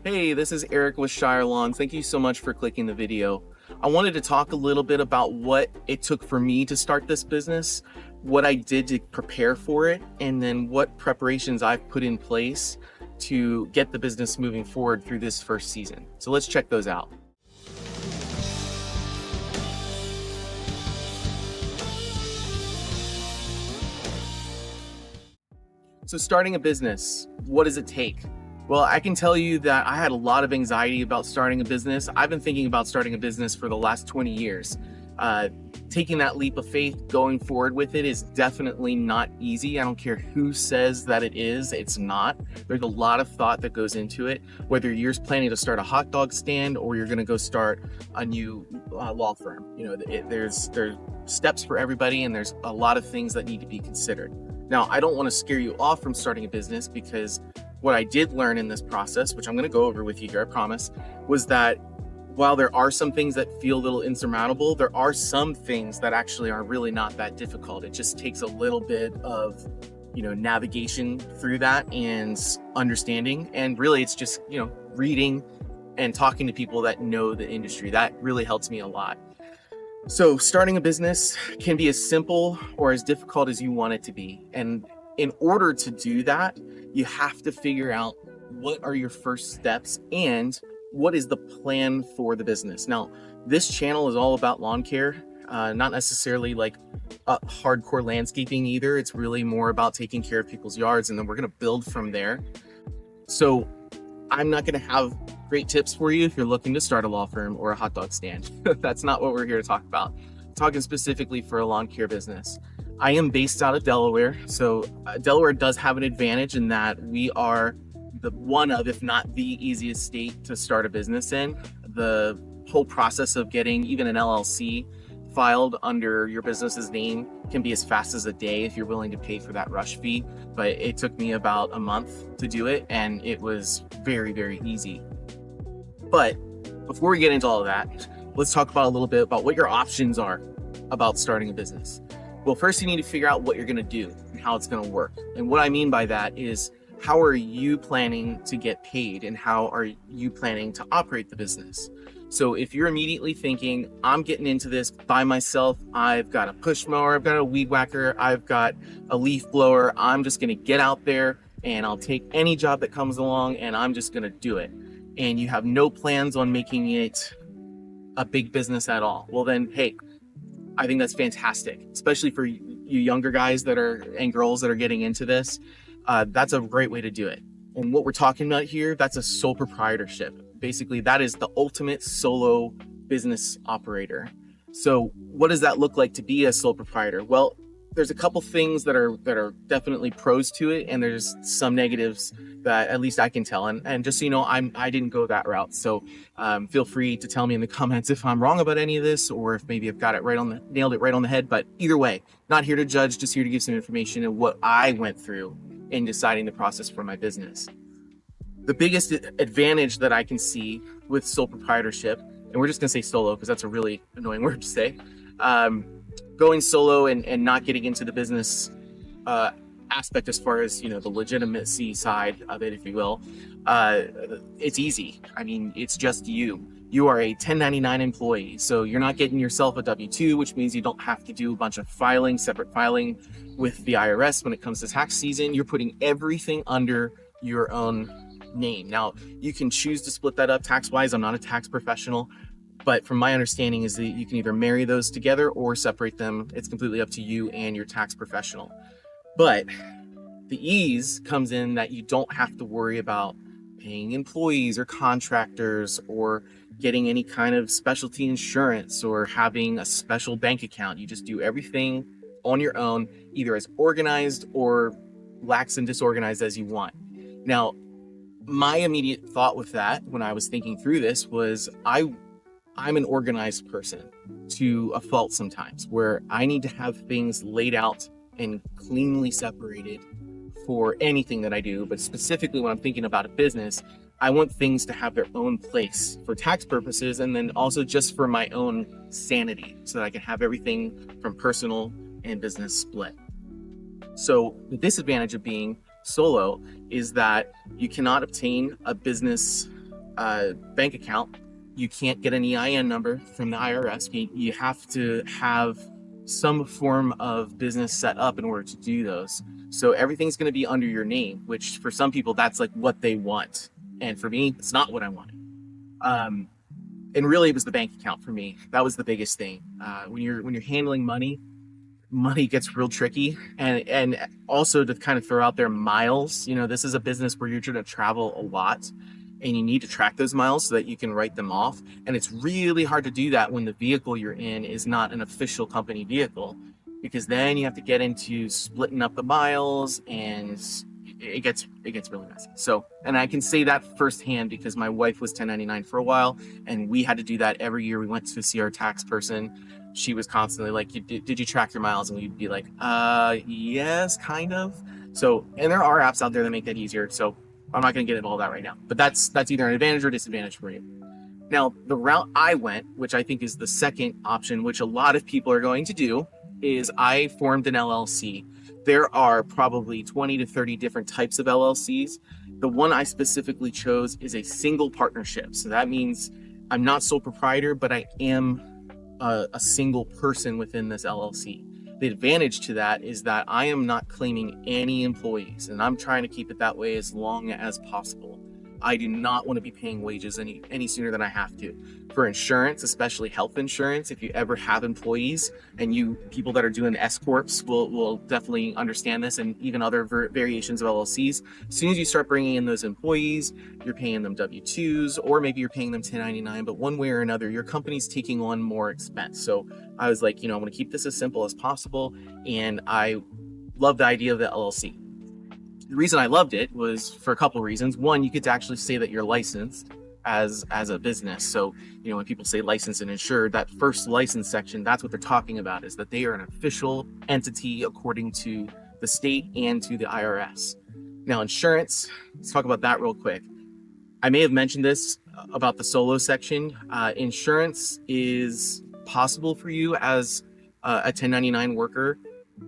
Hey, this is Eric with Shire Lawns. Thank you so much for clicking the video. I wanted to talk a little bit about what it took for me to start this business, what I did to prepare for it, and then what preparations I've put in place to get the business moving forward through this first season. So let's check those out. So starting a business, what does it take? Well, I can tell you that I had a lot of anxiety about starting a business. I've been thinking about starting a business for the last 20 years. Taking that leap of faith, going forward with it is definitely not easy. I don't care who says that it is, it's not. There's a lot of thought that goes into it, whether you're planning to start a hot dog stand or you're gonna go start a new law firm. There's steps for everybody and there's a lot of things that need to be considered. Now, I don't wanna scare you off from starting a business because what I did learn in this process, which I'm gonna go over with you here, I promise, was that while there are some things that feel a little insurmountable, there are some things that actually are really not that difficult. It just takes a little bit of, navigation through that and understanding. And really it's just, reading and talking to people that know the industry. That really helps me a lot. So starting a business can be as simple or as difficult as you want it to be. And in order to do that, you have to figure out what are your first steps and what is the plan for the business. Now, this channel is all about lawn care, not necessarily like hardcore landscaping either. It's really more about taking care of people's yards, and then we're gonna build from there. So I'm not gonna have great tips for you if you're looking to start a law firm or a hot dog stand. That's not what we're here to talk about. I'm talking specifically for a lawn care business. I am based out of Delaware, so Delaware does have an advantage in that we are the one of, if not the easiest state to start a business in. The whole process of getting even an LLC filed under your business's name can be as fast as a day if you're willing to pay for that rush fee. But it took me about a month to do it, and it was very, very easy. But before we get into all of that, let's talk about a little bit about what your options are about starting a business. Well, first you need to figure out what you're gonna do and how it's gonna work. And what I mean by that is, how are you planning to get paid and how are you planning to operate the business? So if you're immediately thinking, I'm getting into this by myself, I've got a push mower, I've got a weed whacker, I've got a leaf blower, I'm just gonna get out there and I'll take any job that comes along and I'm just gonna do it. And you have no plans on making it a big business at all. Well then, hey, I think that's fantastic, especially for you younger guys and girls that are getting into this. That's a great way to do it. And what we're talking about here, that's a sole proprietorship. Basically, that is the ultimate solo business operator. So what does that look like to be a sole proprietor? Well, there's a couple things that are definitely pros to it, and there's some negatives that at least I can tell. And just so you know, I didn't go that route. So feel free to tell me in the comments if I'm wrong about any of this, or if maybe I've got it nailed it right on the head. But either way, not here to judge, just here to give some information of what I went through in deciding the process for my business. The biggest advantage that I can see with sole proprietorship, and we're just gonna say solo because that's a really annoying word to say, going solo and not getting into the business aspect as far as the legitimacy side of it, if you will, it's easy. I mean, it's just you are a 1099 employee, so you're not getting yourself a W-2, which means you don't have to do a bunch of separate filing with the IRS when it comes to tax season. You're putting everything under your own name. Now, you can choose to split that up tax-wise. I'm not a tax professional, but from my understanding is that you can either marry those together or separate them. It's completely up to you and your tax professional. But the ease comes in that you don't have to worry about paying employees or contractors or getting any kind of specialty insurance or having a special bank account. You just do everything on your own, either as organized or lax and disorganized as you want. Now, my immediate thought with that when I was thinking through this was I'm an organized person to a fault sometimes, where I need to have things laid out and cleanly separated for anything that I do. But specifically when I'm thinking about a business, I want things to have their own place for tax purposes, and then also just for my own sanity, so that I can have everything from personal and business split. So the disadvantage of being solo is that you cannot obtain a business bank account. You can't get an EIN number from the IRS. You have to have some form of business set up in order to do those. So everything's going to be under your name, which for some people that's like what they want, and for me, it's not what I wanted. Um, and really, it was the bank account for me. That was the biggest thing. When you're handling money, money gets real tricky, and also to kind of throw out there miles. This is a business where you're going to travel a lot, and you need to track those miles so that you can write them off. And it's really hard to do that when the vehicle you're in is not an official company vehicle, because then you have to get into splitting up the miles, and it gets really messy. So, and I can say that firsthand because my wife was 1099 for a while, and we had to do that every year. We went to see our tax person. She was constantly like, did you track your miles? And we'd be like, yes, kind of. So, and there are apps out there that make that easier. So I'm not going to get into all that right now, but that's either an advantage or disadvantage for you. Now, the route I went, which I think is the second option, which a lot of people are going to do, is I formed an LLC. There are probably 20 to 30 different types of LLCs. The one I specifically chose is a single partnership. So that means I'm not sole proprietor, but I am a single person within this LLC. The advantage to that is that I am not claiming any employees, and I'm trying to keep it that way as long as possible. I do not want to be paying wages any sooner than I have to. For insurance, especially health insurance, if you ever have employees, and people that are doing S corps will definitely understand this, and even other variations of LLCs. As soon as you start bringing in those employees, you're paying them W-2s, or maybe you're paying them 1099, but one way or another, your company's taking on more expense. So I was like, I'm going to keep this as simple as possible, and I love the idea of the LLC. The reason I loved it was for a couple of reasons. One, you get to actually say that you're licensed as a business. So, when people say licensed and insured, that first license section, that's what they're talking about, is that they are an official entity according to the state and to the IRS. Now, insurance, let's talk about that real quick. I may have mentioned this about the solo section. Insurance is possible for you as a 1099 worker.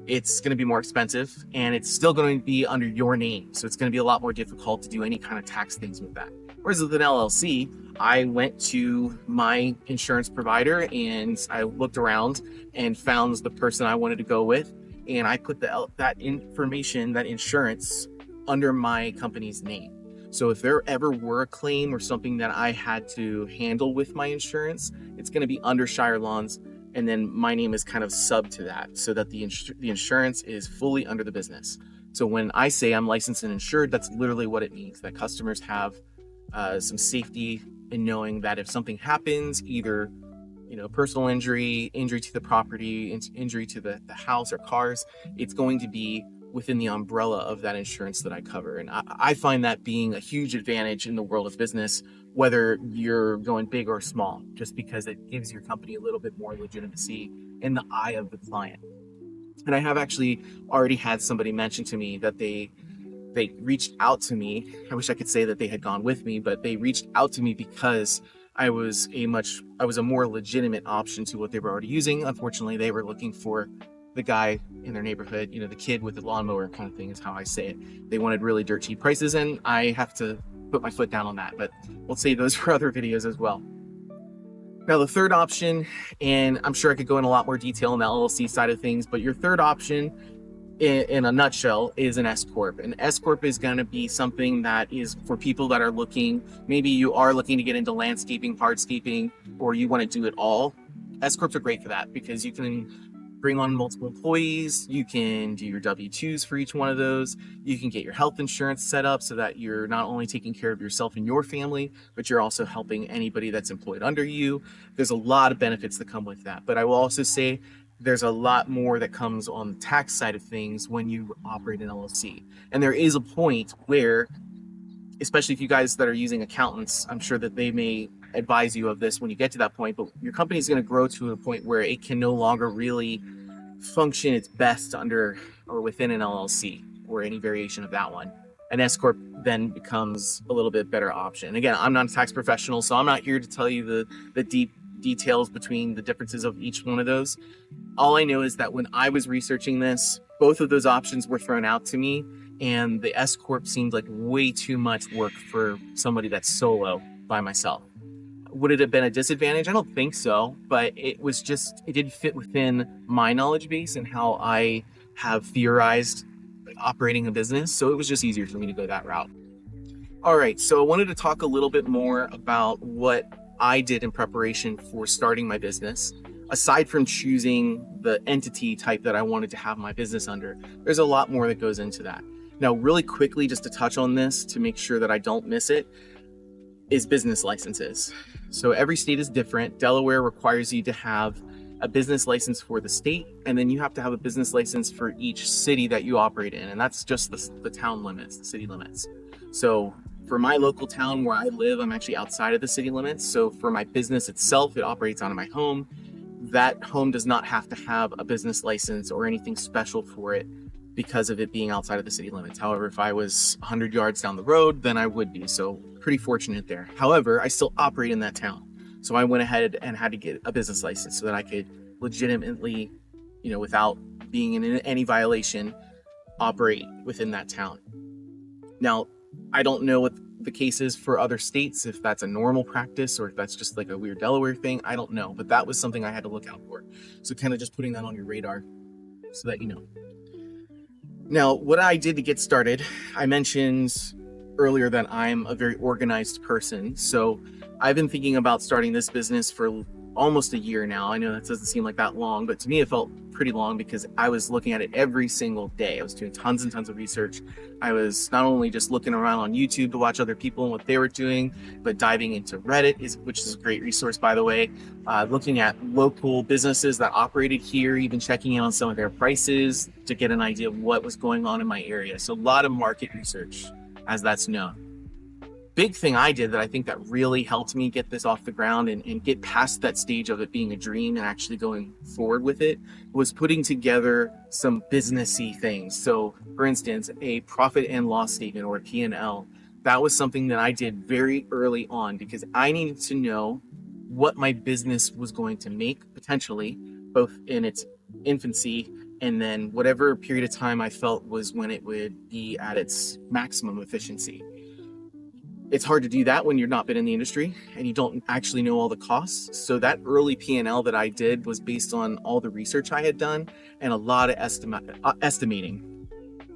It's going to be more expensive, and it's still going to be under your name. So it's going to be a lot more difficult to do any kind of tax things with that. Whereas with an LLC, I went to my insurance provider and I looked around and found the person I wanted to go with. And I put that information, that insurance, under my company's name. So if there ever were a claim or something that I had to handle with my insurance, it's going to be under Shire Lawns. And then my name is kind of sub to that, so that the insurance is fully under the business. So when I say I'm licensed and insured, that's literally what it means, that customers have some safety in knowing that if something happens, either personal injury to the property, injury to the house or cars, it's going to be within the umbrella of that insurance that I cover. And I find that being a huge advantage in the world of business, whether you're going big or small, just because it gives your company a little bit more legitimacy in the eye of the client. And I have actually already had somebody mention to me that they reached out to me. I wish I could say that they had gone with me, but they reached out to me because I was a more legitimate option to what they were already using. Unfortunately, they were looking for the guy in their neighborhood, the kid with the lawnmower kind of thing is how I say it. They wanted really dirt cheap prices, and I have to put my foot down on that, but we'll save those for other videos as well. Now, the third option, and I'm sure I could go in a lot more detail on the LLC side of things, but your third option in a nutshell is an S corp. An S corp is going to be something that is for people that are maybe you are looking to get into landscaping, hardscaping, or you want to do it all. S corps are great for that because you can bring on multiple employees, you can do your W-2s for each one of those, you can get your health insurance set up so that you're not only taking care of yourself and your family, but you're also helping anybody that's employed under you. There's a lot of benefits that come with that, but I will also say there's a lot more that comes on the tax side of things when you operate an LLC. And there is a point where, especially if you guys that are using accountants, I'm sure that they may advise you of this when you get to that point, but your company is going to grow to a point where it can no longer really function its best under or within an LLC or any variation of that one. An S corp then becomes a little bit better option. And again, I'm not a tax professional, so I'm not here to tell you the deep details between the differences of each one of those. All I know is that when I was researching this, both of those options were thrown out to me, and the S corp seemed like way too much work for somebody that's solo. by myself. Would it have been a disadvantage? I don't think so, but it did fit within my knowledge base and how I have theorized operating a business. So it was just easier for me to go that route. All right, so I wanted to talk a little bit more about what I did in preparation for starting my business. Aside from choosing the entity type that I wanted to have my business under, there's a lot more that goes into that. Now, really quickly, just to touch on this to make sure that I don't miss it, is business licenses. So every state is different. Delaware requires you to have a business license for the state, and then you have to have a business license for each city that you operate in, and that's just the town limits, the city limits. So for my local town where I live, I'm actually outside of the city limits. So for my business itself, it operates out of my home. That home does not have to have a business license or anything special for it because of it being outside of the city limits. However, if I was 100 yards down the road, then I would be. So pretty fortunate there. However, I still operate in that town. So I went ahead and had to get a business license so that I could legitimately, without being in any violation, operate within that town. Now, I don't know what the case is for other states, if that's a normal practice or if that's just like a weird Delaware thing. I don't know, but that was something I had to look out for. So kind of just putting that on your radar so that you know. Now, what I did to get started, I mentioned earlier that I'm a very organized person. So I've been thinking about starting this business for almost a year now. I know that doesn't seem like that long, but to me it felt pretty long because I was looking at it every single day. I was doing tons and tons of research. I was not only just looking around on YouTube to watch other people and what they were doing, but diving into Reddit, which is a great resource, by the way. Looking at local businesses that operated here, even checking in on some of their prices to get an idea of what was going on in my area. So a lot of market research, as that's known. Big thing I did that I think that really helped me get this off the ground and get past that stage of it being a dream and actually going forward with it was putting together some businessy things. So for instance, a profit and loss statement or a P&L. That was something that I did very early on because I needed to know what my business was going to make potentially, both in its infancy and then whatever period of time I felt was when it would be at its maximum efficiency. It's hard to do that when you're not been in the industry and you don't actually know all the costs. So that early P&L that I did was based on all the research I had done and a lot of estimating.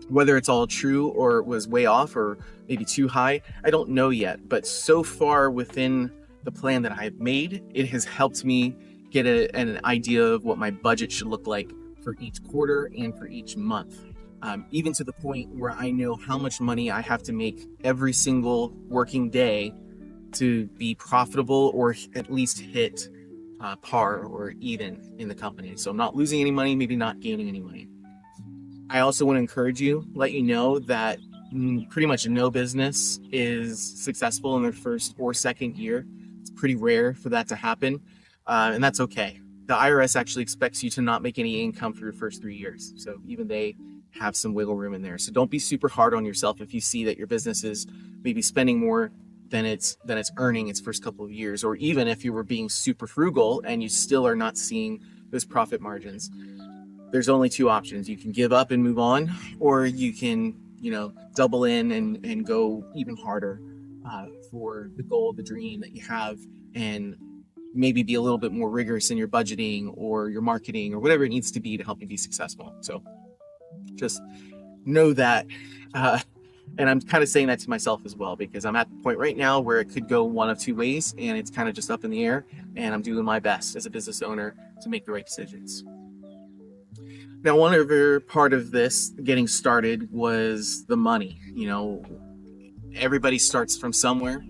Whether it's all true or was way off or maybe too high, I don't know yet. But so far within the plan that I've made, it has helped me get an idea of what my budget should look like for each quarter and for each month. Even to the point where I know how much money I have to make every single working day to be profitable or at least hit par or even in the company. So I'm not losing any money, maybe not gaining any money. I also want to let you know that pretty much no business is successful in their first or second year. It's pretty rare for that to happen, and that's okay. The IRS actually expects you to not make any income for your first 3 years. So even they have some wiggle room in there. So don't be super hard on yourself if you see that your business is maybe spending more than it's earning its first couple of years, or even if you were being super frugal and you still are not seeing those profit margins. There's only two options. You can give up and move on, or you can, double in and go even harder for the goal, the dream that you have, and maybe be a little bit more rigorous in your budgeting or your marketing or whatever it needs to be to help you be successful. So just know that. And I'm kind of saying that to myself as well, because I'm at the point right now where it could go one of two ways and it's kind of just up in the air, and I'm doing my best as a business owner to make the right decisions. Now, one other part of this getting started was the money. Everybody starts from somewhere.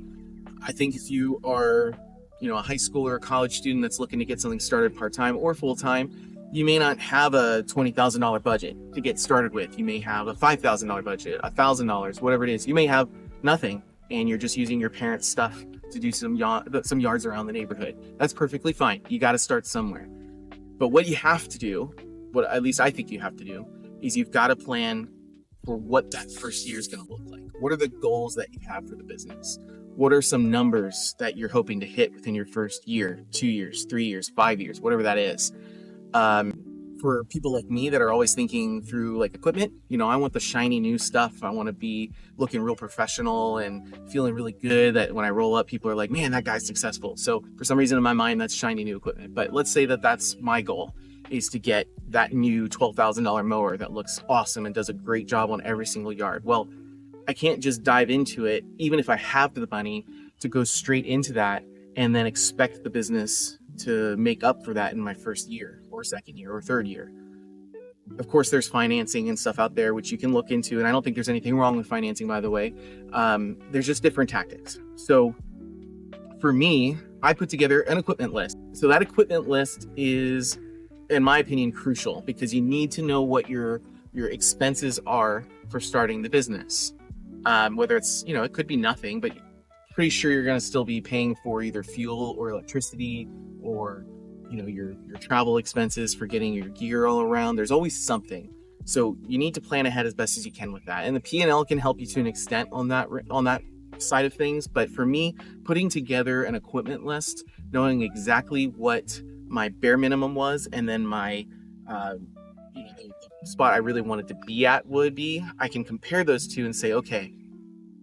I think if you are, a high school or a college student that's looking to get something started part-time or full-time, you may not have a $20,000 budget to get started with. You may have a $5,000 budget, $1,000, whatever it is. You may have nothing, and you're just using your parents' stuff to do some yards around the neighborhood. That's perfectly fine. You got to start somewhere. But what you have to do, what at least I think you have to do, is you've got to plan for what that first year is going to look like. What are the goals that you have for the business? What are some numbers that you're hoping to hit within your first year, 2 years, 3 years, 5 years, whatever that is? for people like me that are always thinking through like equipment, I want the shiny new stuff. I want to be looking real professional and feeling really good that when I roll up, people are like, man, that guy's successful. So for some reason in my mind, that's shiny new equipment. But let's say that that's my goal, is to get that new $12,000 mower that looks awesome and does a great job on every single yard. Well, I can't just dive into it, even if I have the money, to go straight into that and then expect the business to make up for that in my first year or second year or third year. Of course, there's financing and stuff out there which you can look into, and I don't think there's anything wrong with financing, by the way. There's just different tactics. So for me, I put together an equipment list. So that equipment list is, in my opinion, crucial, because you need to know what your expenses are for starting the business. Whether it's, it could be nothing, but pretty sure you're going to still be paying for either fuel or electricity, or your travel expenses for getting your gear all around. There's always something. So you need to plan ahead as best as you can with that. And the P&L can help you to an extent on that side of things. But for me, putting together an equipment list, knowing exactly what my bare minimum was, and then my the spot I really wanted to be at would be, I can compare those two and say, okay,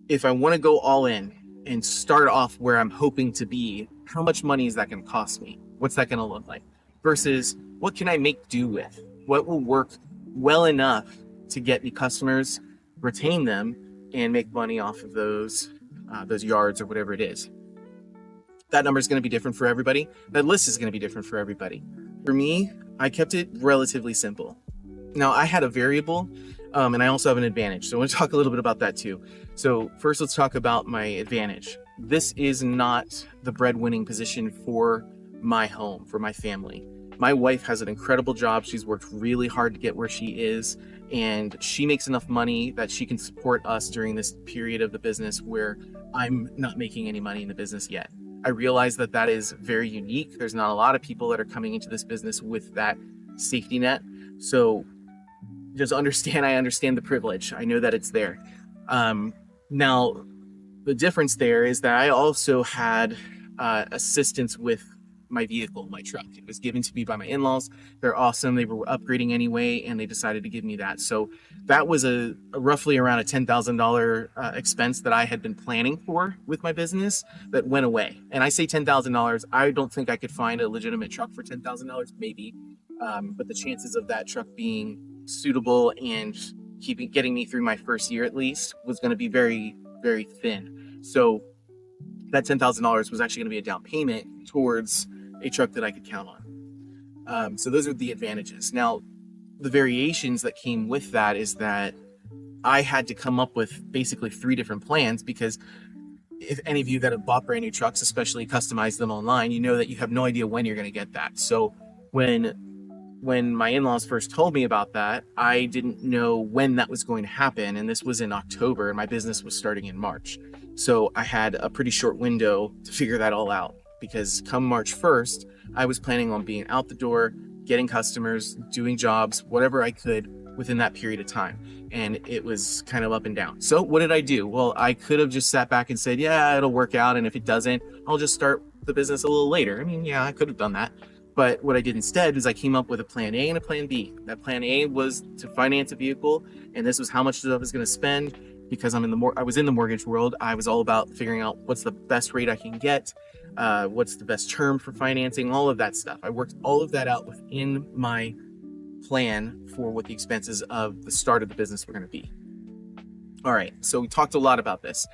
if I want to go all in and start off where I'm hoping to be, how much money is that going to cost me? What's that going to look like? Versus what can I make do with? What will work well enough to get me customers, retain them, and make money off of those yards or whatever it is. That number is going to be different for everybody. That list is going to be different for everybody. For me, I kept it relatively simple. Now, I had a variable, and I also have an advantage. So I want to talk a little bit about that too. So first, let's talk about my advantage. This is not the breadwinning position for my home, for my family. My wife has an incredible job. She's worked really hard to get where she is, and she makes enough money that she can support us during this period of the business where I'm not making any money in the business yet. I realize that that is very unique. There's not a lot of people that are coming into this business with that safety net. So just understand, I understand the privilege. I know that it's there. Now, the difference there is that I also had assistance with my vehicle, my truck. It was given to me by my in-laws. They're awesome. They were upgrading anyway, and they decided to give me that. So that was a roughly around a $10,000 expense that I had been planning for with my business that went away. And I say $10,000. I don't think I could find a legitimate truck for $10,000, maybe. But the chances of that truck being suitable and getting me through my first year at least was going to be very, very thin. So that $10,000 was actually going to be a down payment towards a truck that I could count on. So those are the advantages. Now, the variations that came with that is that I had to come up with basically 3 different plans, because if any of you that have bought brand new trucks, especially customized them online, you know that you have no idea when you're going to get that. So when my in-laws first told me about that, I didn't know when that was going to happen. And this was in October, and my business was starting in March. So I had a pretty short window to figure that all out, because come March 1st, I was planning on being out the door, getting customers, doing jobs, whatever I could within that period of time. And it was kind of up and down. So what did I do? Well, I could have just sat back and said, yeah, it'll work out. And if it doesn't, I'll just start the business a little later. I mean, yeah, I could have done that. But what I did instead is I came up with a plan A and a plan B. That plan A was to finance a vehicle, and this was how much I was going to spend. Because I was in the mortgage world, I was all about figuring out what's the best rate I can get, what's the best term for financing, all of that stuff. I worked all of that out within my plan for what the expenses of the start of the business were going to be. All right, so we talked a lot about this.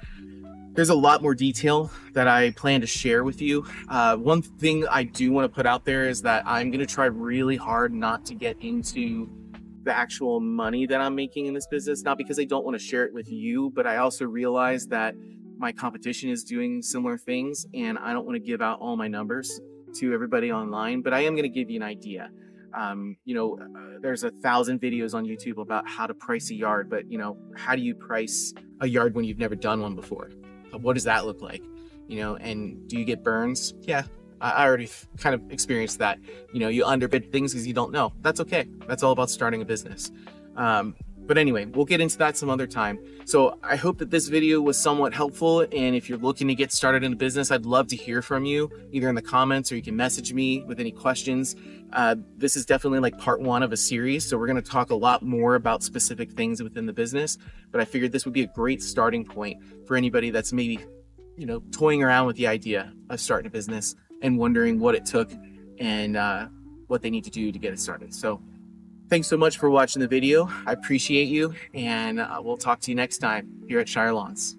There's a lot more detail that I plan to share with you. One thing I do want to put out there is that I'm going to try really hard not to get into the actual money that I'm making in this business, not because I don't want to share it with you, but I also realize that my competition is doing similar things, and I don't want to give out all my numbers to everybody online, but I am going to give you an idea. There's 1,000 videos on YouTube about how to price a yard, but how do you price a yard when you've never done one before? What does that look like? And do you get burns? Yeah, I already kind of experienced that. You underbid things because you don't know. That's okay. That's all about starting a business. But anyway, we'll get into that some other time. So I hope that this video was somewhat helpful. And if you're looking to get started in a business, I'd love to hear from you, either in the comments or you can message me with any questions. This is definitely like part one of a series. So we're going to talk a lot more about specific things within the business. But I figured this would be a great starting point for anybody that's maybe, toying around with the idea of starting a business and wondering what it took and what they need to do to get it started. So thanks so much for watching the video. I appreciate you, and we'll talk to you next time here at Shire Lawns.